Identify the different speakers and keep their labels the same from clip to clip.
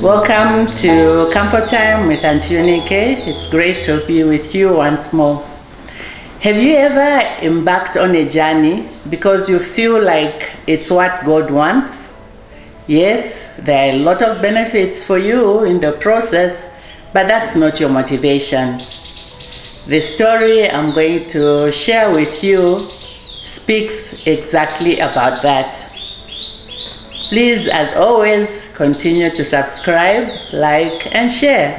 Speaker 1: Welcome to Comfort Time with Aunty Yunike. It's great to be with you once more. Have you ever embarked on a journey because you feel like it's what God wants? Yes, there are a lot of benefits for you in the process, but that's not your motivation. The story I'm going to share with you speaks exactly about that. Please, as always, continue to subscribe, like, and share.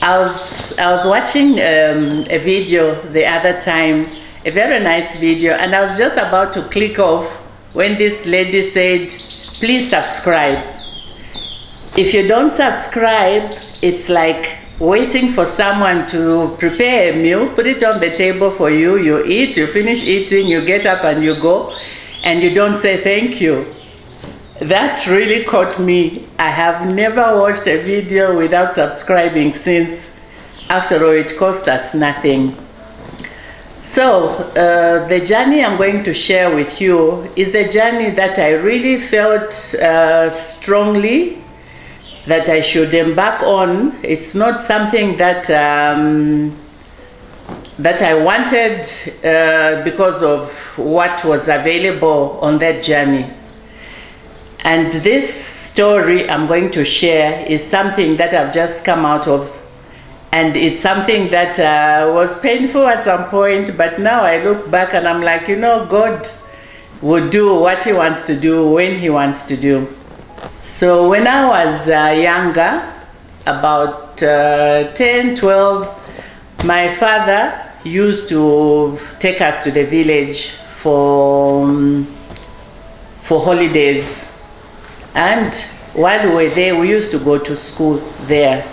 Speaker 1: I was watching a video the other time, a very nice video, and I was just about to click off when this lady said, please subscribe. If you don't subscribe, it's like waiting for someone to prepare a meal, put it on the table for you, you eat, you finish eating, you get up and you go, and you don't say thank you. That really caught me. I have never watched a video without subscribing since, after all, it cost us nothing. So, the journey I'm going to share with you is a journey that I really felt strongly that I should embark on. It's not something that that I wanted because of what was available on that journey. And this story I'm going to share is something that I've just come out of, and it's something that was painful at some point, but now I look back and I'm like, you know, God would do what He wants to do when He wants to do. So when I was younger, about 10, 12, my father used to take us to the village for holidays. And while we were there, we used to go to school there.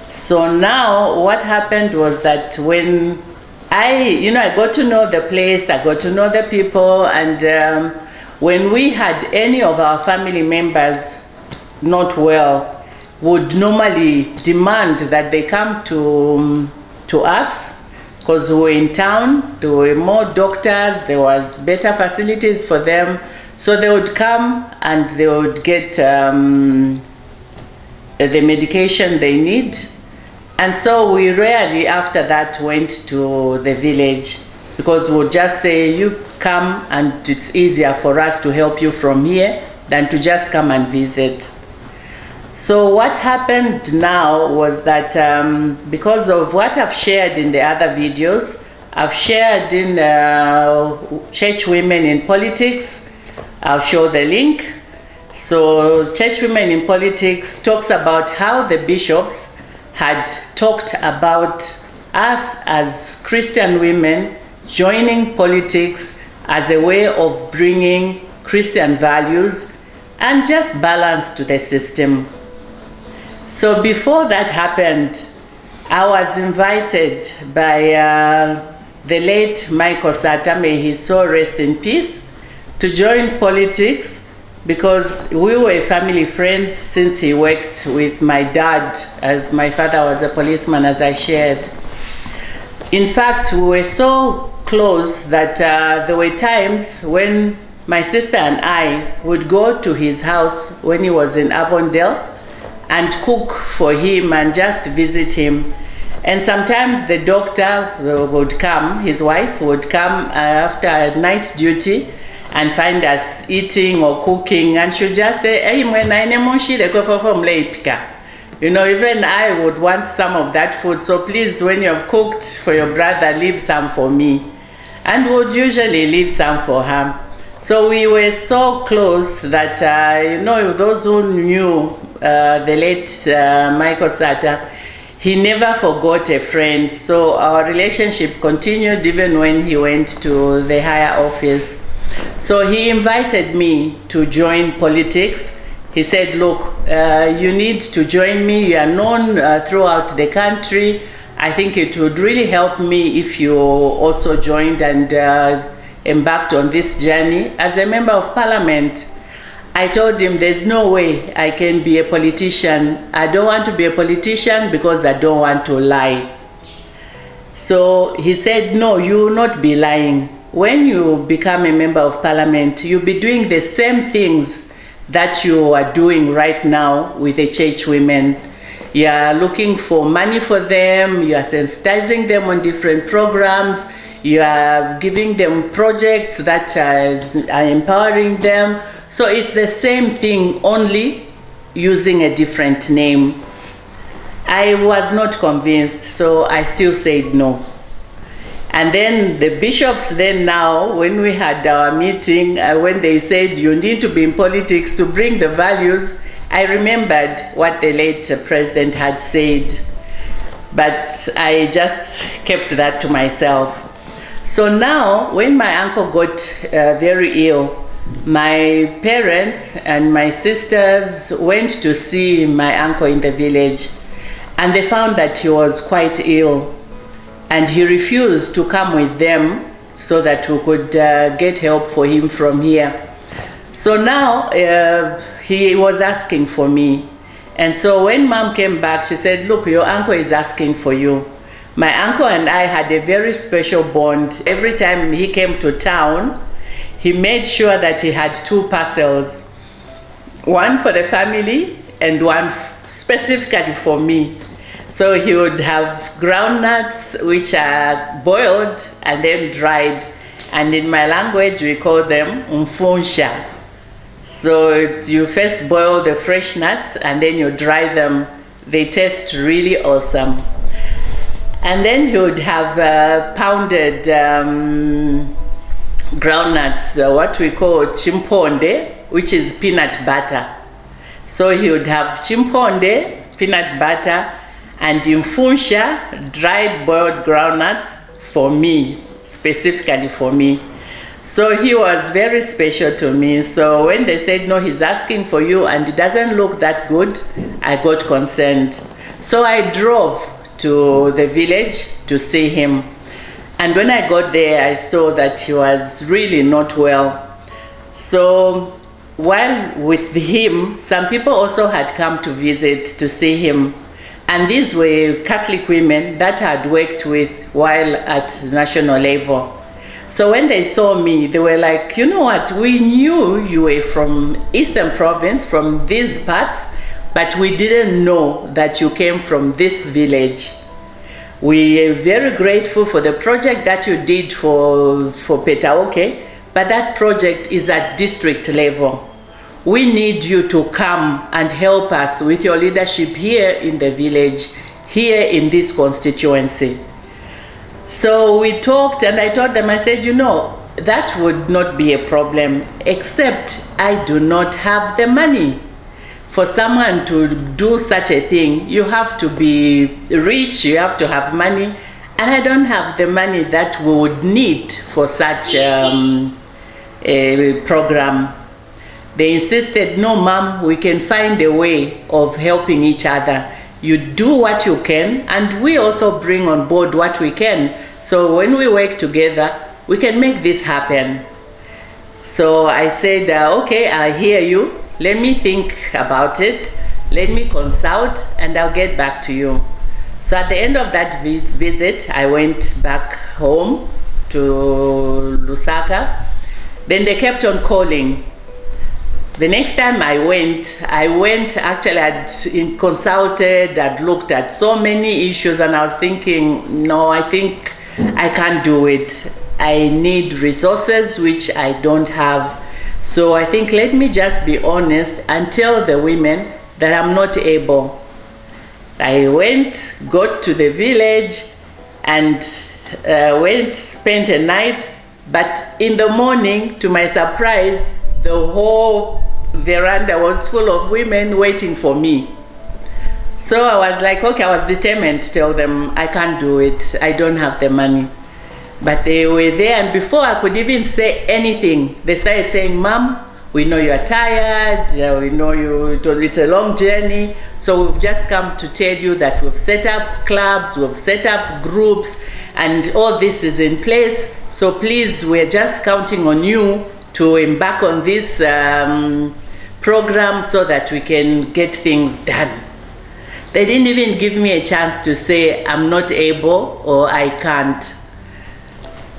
Speaker 1: So now what happened was that when I got to know the place, I got to know the people, and when we had any of our family members not well, would normally demand that they come to us, because we were in town, there were more doctors, there was better facilities for them. So they would come and they would get the medication they need. And so we rarely after that went to the village, because we would just say, you come and it's easier for us to help you from here than to just come and visit. So what happened now was that because of what I've shared in the other videos, I've shared in Church Women in Politics. I'll show the link. So Church Women in Politics talks about how the bishops had talked about us as Christian women joining politics as a way of bringing Christian values and just balance to the system. So before that happened, I was invited by the late Michael Sata, may his soul rest in peace, to join politics, because we were family friends since he worked with my dad, as my father was a policeman, as I shared. In fact, we were so close that there were times when my sister and I would go to his house when he was in Avondale and cook for him and just visit him. And sometimes the doctor would come, his wife would come after night duty and find us eating or cooking, and she'd just say, hey, even I would want some of that food, so please, when you've cooked for your brother, leave some for me. And would usually leave some for her. So we were so close that, those who knew the late Michael Sata, he never forgot a friend. So our relationship continued even when he went to the higher office. So he invited me to join politics. He said, look, you need to join me. You are known throughout the country. I think it would really help me if you also joined and embarked on this journey as a member of parliament. I told him there's no way I can be a politician. I don't want to be a politician because I don't want to lie. So he said, no, you will not be lying. When you become a member of parliament, you'll be doing the same things that you are doing right now with the church women. You are looking for money for them, you are sensitizing them on different programs, you are giving them projects that are empowering them. So it's the same thing, only using a different name. I was not convinced, so I still said no. And then the bishops then now, when we had our meeting, when they said you need to be in politics to bring the values, I remembered what the late president had said, but I just kept that to myself. So now, when my uncle got very ill, my parents and my sisters went to see my uncle in the village, and they found that he was quite ill, and he refused to come with them so that we could get help for him from here. So now he was asking for me. And so when mom came back, she said, look, your uncle is asking for you. My uncle and I had a very special bond. Every time he came to town, he made sure that he had 2 parcels, one for the family and one specifically for me. So he would have groundnuts, which are boiled and then dried. And in my language, we call them umfunsha. So you first boil the fresh nuts and then you dry them. They taste really awesome. And then you would have pounded groundnuts, what we call chimponde, which is peanut butter. So he would have chimponde, peanut butter, and imfunsha, dried boiled groundnuts for me, specifically for me. So he was very special to me. So when they said, no, he's asking for you and it doesn't look that good, I got concerned. So I drove to the village to see him. And when I got there, I saw that he was really not well. So while with him, some people also had come to visit to see him. And these were Catholic women that I had worked with while at national level. So when they saw me, they were like, you know what, we knew you were from Eastern Province, from these parts, but we didn't know that you came from this village. We are very grateful for the project that you did for Petaoke, but that project is at district level. We need you to come and help us with your leadership here in the village, here in this constituency. So we talked and I told them, I said, you know, that would not be a problem, except I do not have the money. For someone to do such a thing, you have to be rich, you have to have money, and I don't have the money that we would need for such a program. They insisted, no, ma'am, we can find a way of helping each other. You do what you can, and we also bring on board what we can. So when we work together, we can make this happen. So I said, okay, I hear you. Let me think about it. Let me consult, and I'll get back to you. So at the end of that visit, I went back home to Lusaka. Then they kept on calling. The next time I went actually, I'd consulted, I'd looked at so many issues, and I was thinking, no, I think I can't do it. I need resources, which I don't have. So I think, let me just be honest and tell the women that I'm not able. I went, got to the village, and spent a night, but in the morning, to my surprise, the whole veranda was full of women waiting for me. So I was like, okay, I was determined to tell them I can't do it, I don't have the money. But they were there, and before I could even say anything, they started saying, Mom, we know you're tired, we know it's a long journey, so we've just come to tell you that we've set up clubs, we've set up groups, and all this is in place. So please, we're just counting on you to embark on this program so that we can get things done. They didn't even give me a chance to say I'm not able or I can't.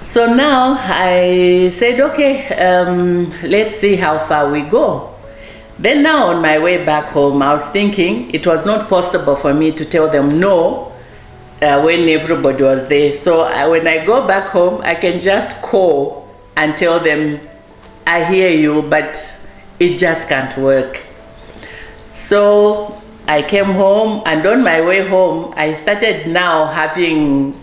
Speaker 1: So now I said, okay, let's see how far we go. Then now on my way back home, I was thinking it was not possible for me to tell them no when everybody was there. So when I go back home, I can just call and tell them, I hear you, but it just can't work. So I came home, and on my way home, I started now having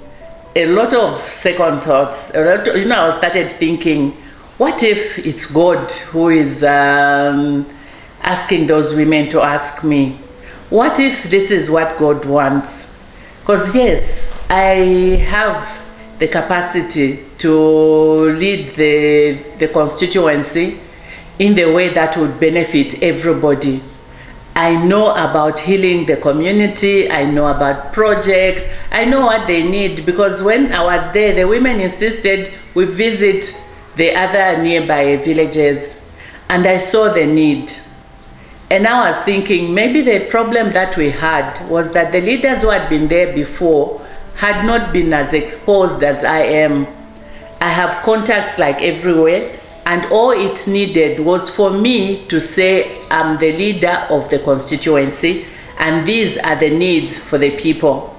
Speaker 1: a lot of second thoughts. I started thinking, what if it's God who is asking those women to ask me? What if this is what God wants? Because yes, I have the capacity to lead the constituency in the way that would benefit everybody. I know about healing the community, I know about projects, I know what they need, because when I was there, the women insisted we visit the other nearby villages, and I saw the need. And I was thinking maybe the problem that we had was that the leaders who had been there before had not been as exposed as I am. I have contacts like everywhere, and all it needed was for me to say I'm the leader of the constituency and these are the needs for the people.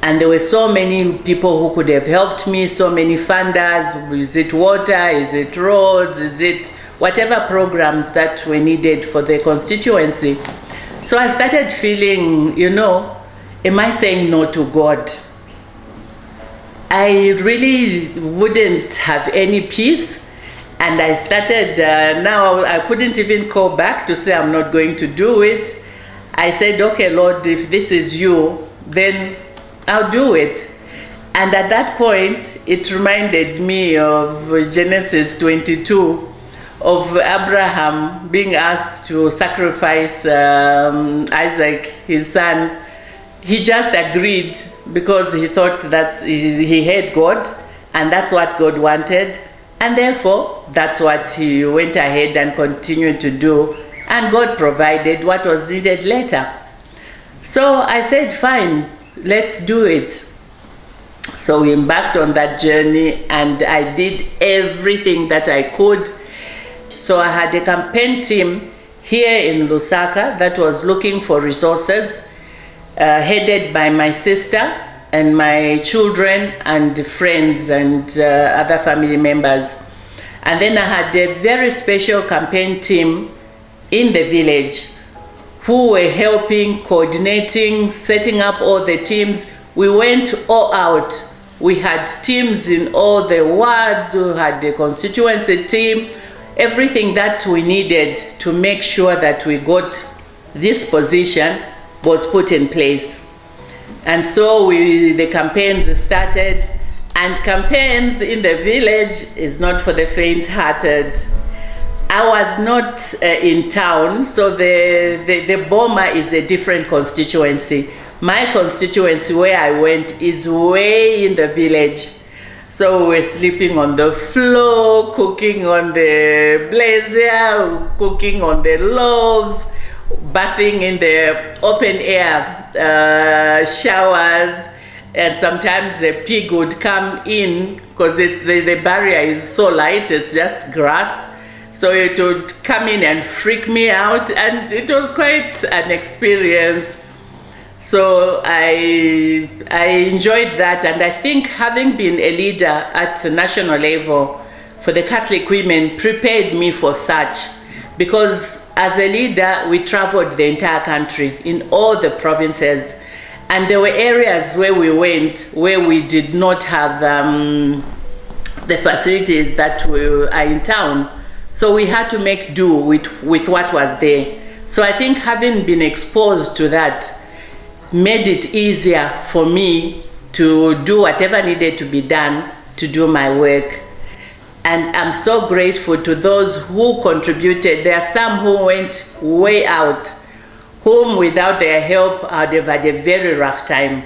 Speaker 1: And there were so many people who could have helped me, so many funders. Is it water, is it roads, is it whatever programs that were needed for the constituency. So I started feeling, am I saying no to God? I really wouldn't have any peace. And I started, now I couldn't even call back to say I'm not going to do it. I said, okay, Lord, if this is you, then I'll do it. And at that point, it reminded me of Genesis 22, of Abraham being asked to sacrifice Isaac, his son. He just agreed because he thought that he had God, and that's what God wanted. And therefore, that's what he went ahead and continued to do. And God provided what was needed later. So I said, fine, let's do it. So we embarked on that journey, and I did everything that I could. So I had a campaign team here in Lusaka that was looking for resources, headed by my sister and my children and friends and other family members. And then I had a very special campaign team in the village who were helping, coordinating, setting up all the teams. We went all out. We had teams in all the wards, we had the constituency team, everything that we needed to make sure that we got this position was put in place. And so the campaigns started, and campaigns in the village is not for the faint-hearted. I was not in town, so the Boma is a different constituency. My constituency where I went is way in the village. So we were sleeping on the floor, cooking on the blazer, cooking on the logs, bathing in the open air showers, and sometimes the pig would come in because the barrier is so light, it's just grass. So it would come in and freak me out, and it was quite an experience. So I enjoyed that, and I think having been a leader at national level for the Catholic women prepared me for such, because as a leader we traveled the entire country in all the provinces, and there were areas where we went where we did not have the facilities that are in town. So we had to make do with what was there. So I think having been exposed to that made it easier for me to do whatever needed to be done to do my work. And I'm so grateful to those who contributed. There are some who went way out, whom without their help I'd have had a very rough time.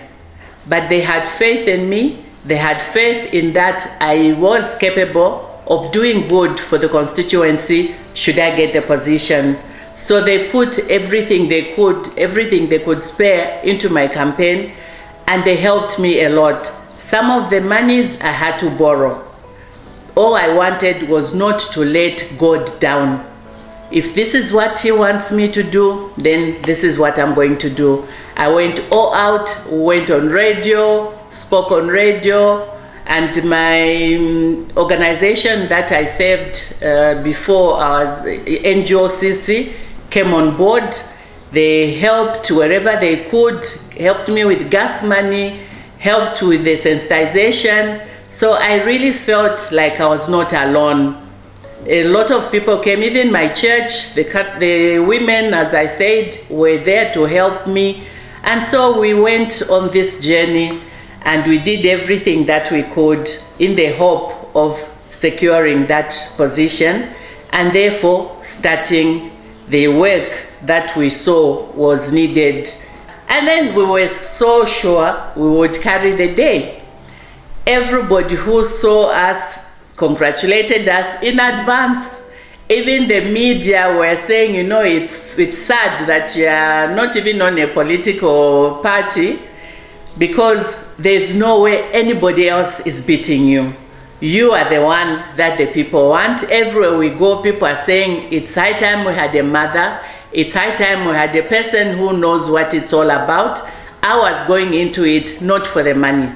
Speaker 1: But they had faith in me. They had faith in that I was capable of doing good for the constituency should I get the position. So they put everything they could spare into my campaign, and they helped me a lot. Some of the monies I had to borrow. All I wanted was not to let God down. If this is what he wants me to do, then this is what I'm going to do. I went all out, went on radio, spoke on radio, and my organization that I served before, I was NGOCC, came on board. They helped wherever they could, helped me with gas money, helped with the sensitization. So I really felt like I was not alone. A lot of people came, even my church, the women, as I said, were there to help me. And so we went on this journey and we did everything that we could in the hope of securing that position and therefore starting the work that we saw was needed. And then we were so sure we would carry the day. Everybody who saw us congratulated us in advance. Even the media were saying, you know, it's sad that you are not even on a political party, because there's no way anybody else is beating you. You are the one that the people want. Everywhere we go, people are saying it's high time we had a mother. It's high time we had a person who knows what it's all about. I was going into it not for the money.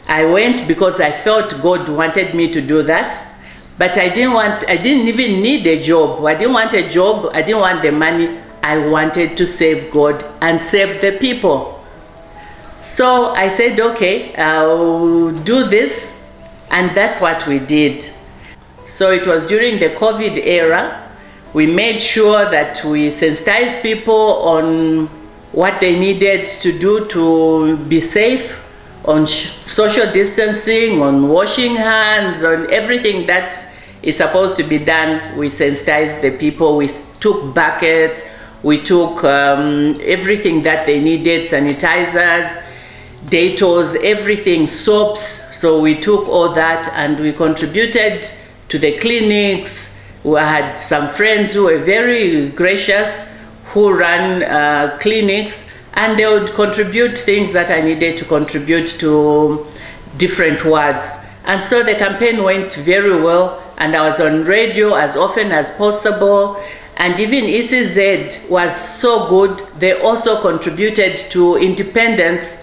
Speaker 1: I went because I felt God wanted me to do that. But I didn't even need a job. I didn't want a job. I didn't want the money. I wanted to serve God and serve the people. So I said, okay, I'll do this. And that's what we did. So it was during the COVID era. We made sure that we sensitized people on what they needed to do to be safe, on social distancing, on washing hands, on everything that is supposed to be done. We sensitized the people. We took buckets. We took everything that they needed, sanitizers, Dettol, everything, soaps. So we took all that and we contributed to the clinics. We had some friends who were very gracious who ran clinics, and they would contribute things that I needed to contribute to different wards. And so the campaign went very well, and I was on radio as often as possible. And even ECZ was so good, they also contributed to independence,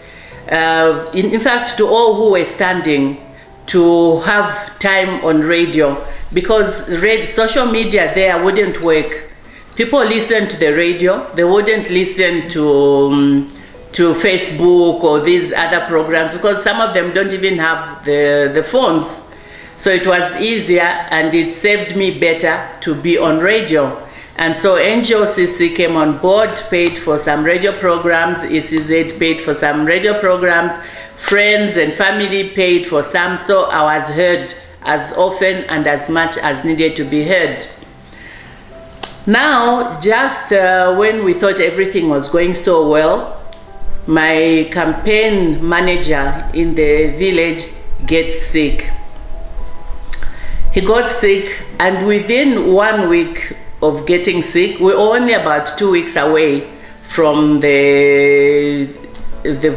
Speaker 1: in fact to all who were standing, to have time on radio, because social media there wouldn't work. People listen to the radio, they wouldn't listen to Facebook or these other programs, because some of them don't even have the phones. So it was easier, and it saved me better to be on radio. And so NGOCC came on board, paid for some radio programs, ECZ paid for some radio programs, friends and family paid for some, so I was heard as often and as much as needed to be heard. Now, just when we thought everything was going so well, my campaign manager in the village gets sick. He got sick, and within 1 week of getting sick, we're only about 2 weeks away from the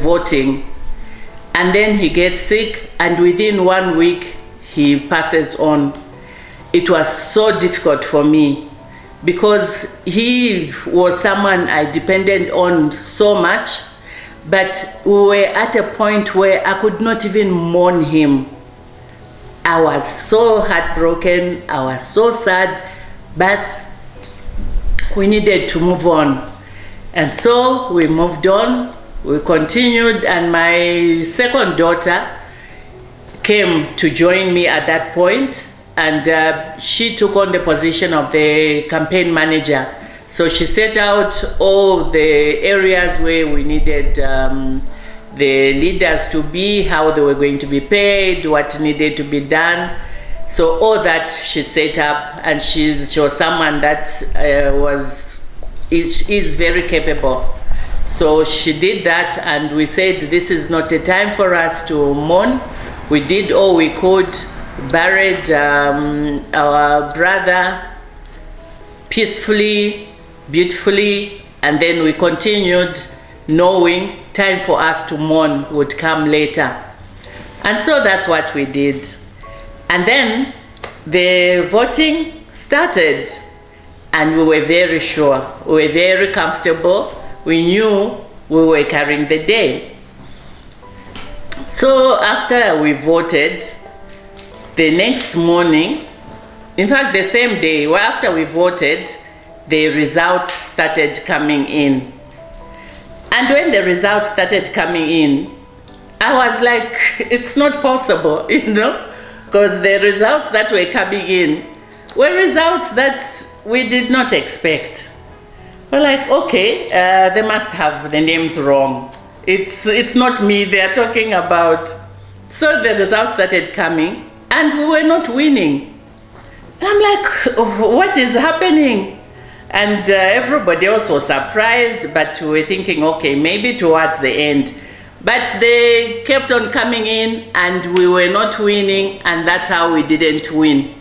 Speaker 1: voting. And then he gets sick, and within 1 week, he passes on. It was so difficult for me, because he was someone I depended on so much, but we were at a point where I could not even mourn him. I was so heartbroken, I was so sad, but we needed to move on. And so we moved on, we continued, and my second daughter came to join me at that point, and she took on the position of the campaign manager. So she set out all the areas where we needed the leaders to be, how they were going to be paid, what needed to be done. So all that she set up, and she was someone that is very capable. So she did that, and we said this is not a time for us to mourn. We did all we could, buried our brother peacefully, beautifully, and then we continued knowing time for us to mourn would come later. And so that's what we did. And then the voting started. and we were very sure, we were very comfortable. We knew we were carrying the day. So after we voted, the next morning, in fact the same day, well, after we voted, the results started coming in. And when the results started coming in, I was like, it's not possible, you know, because the results that were coming in were results that we did not expect. We're like, okay, they must have the names wrong. It's not me they're talking about. So the results started coming and we were not winning. I'm like, what is happening? And everybody else was surprised, but we were thinking, okay, maybe towards the end. But they kept on coming in and we were not winning, and that's how we didn't win.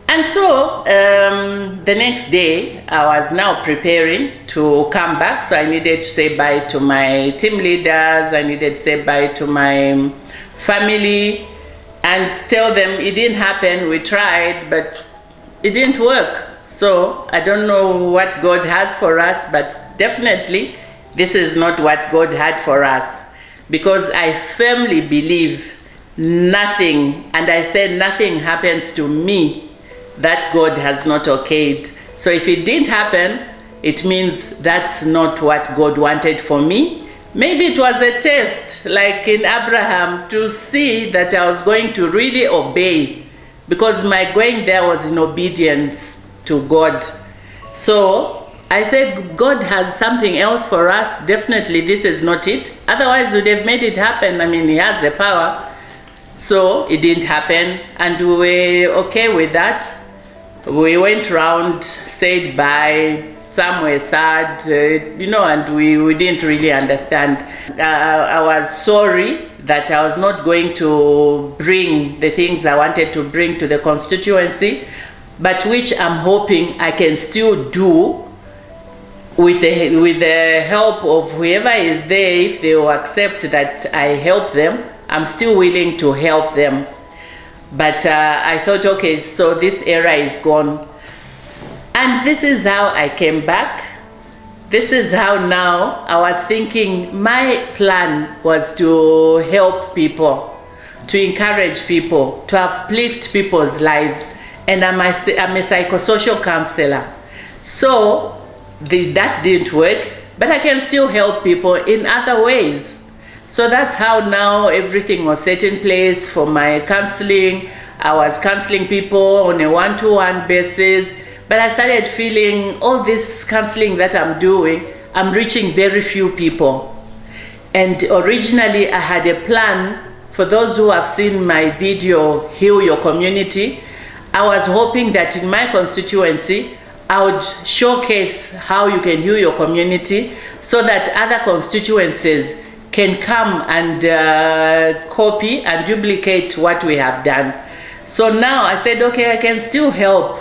Speaker 1: And so the next day, I was now preparing to come back. So I needed to say bye to my team leaders. I needed to say bye to my family and tell them it didn't happen. We tried, but it didn't work. So I don't know what God has for us, but definitely this is not what God had for us. Because I firmly believe nothing, and I said nothing happens to me that God has not okayed. So if it didn't happen, it means that's not what God wanted for me. Maybe it was a test, like in Abraham, to see that I was going to really obey, because my going there was in obedience to God. So I said, God has something else for us. Definitely this is not it. Otherwise we'd have made it happen. I mean, he has the power. So it didn't happen, and we were okay with that. We went around, said bye. Some were sad, you know, and we didn't really understand. I was sorry that I was not going to bring the things I wanted to bring to the constituency, but which I'm hoping I can still do with the help of whoever is there. If they will accept that I help them, I'm still willing to help them. But I thought, okay, so this era is gone. And this is how I came back. This is how now I was thinking my plan was to help people, to encourage people, to uplift people's lives. And I'm a psychosocial counselor. So that didn't work, but I can still help people in other ways. So that's how now everything was set in place for my counseling. I was counseling people on a one-to-one basis, but I started feeling all this counseling that I'm doing, I'm reaching very few people. And originally I had a plan. For those who have seen my video, Heal Your Community, I was hoping that in my constituency, I would showcase how you can heal your community so that other constituencies can come and copy and duplicate what we have done. So now I said, okay, I can still help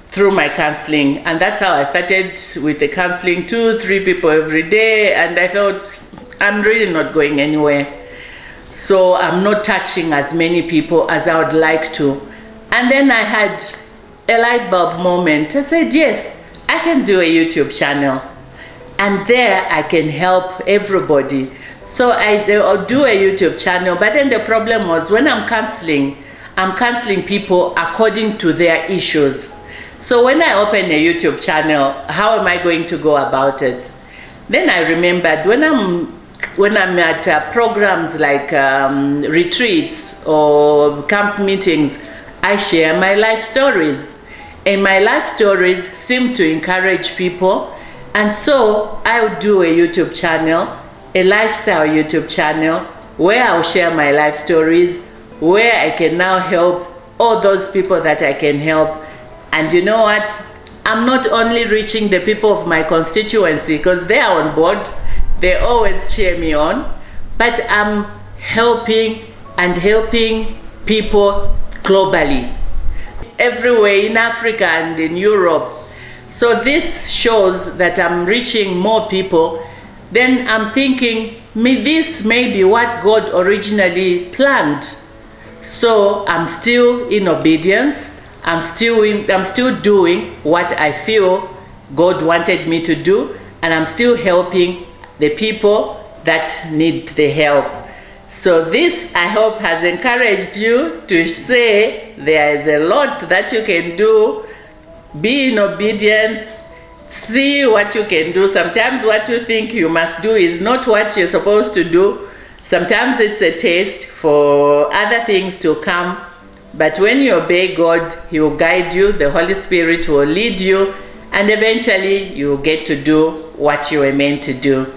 Speaker 1: through my counseling. And that's how I started with the counseling, 2-3 people every day. And I felt I'm really not going anywhere. So I'm not touching as many people as I would like to. And then I had a light bulb moment. I said, yes, I can do a YouTube channel. And there I can help everybody. So I do a YouTube channel, but then the problem was when I'm counseling people according to their issues. So when I open a YouTube channel, how am I going to go about it? Then I remembered when I'm at programs like retreats or camp meetings, I share my life stories. And my life stories seem to encourage people. And so I would do a YouTube channel, a lifestyle YouTube channel, where I'll share my life stories, where I can now help all those people that I can help. And you know what? I'm not only reaching the people of my constituency, because they are on board, they always cheer me on, but I'm helping people globally, everywhere in Africa and in Europe. So this shows that I'm reaching more people. Then I'm thinking, this may be what God originally planned. So I'm still in obedience. I'm still doing what I feel God wanted me to do, and I'm still helping the people that need the help. So this, I hope, has encouraged you to say there is a lot that you can do. Be in obedience. See what you can do. Sometimes what you think you must do is not what you're supposed to do. Sometimes it's a taste for other things to come. But when you obey God, He will guide you. The Holy Spirit will lead you. And eventually you will get to do what you were meant to do.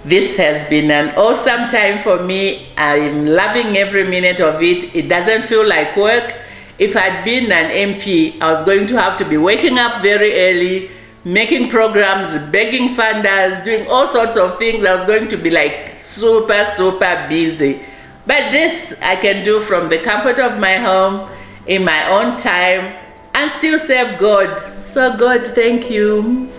Speaker 1: This has been an awesome time for me. I'm loving every minute of it. It doesn't feel like work. If I'd been an MP, I was going to have to be waking up very early, making programs, begging funders, doing all sorts of things. I was going to be like super busy. But this I can do from the comfort of my home, in my own time, and still serve God. So God, thank you.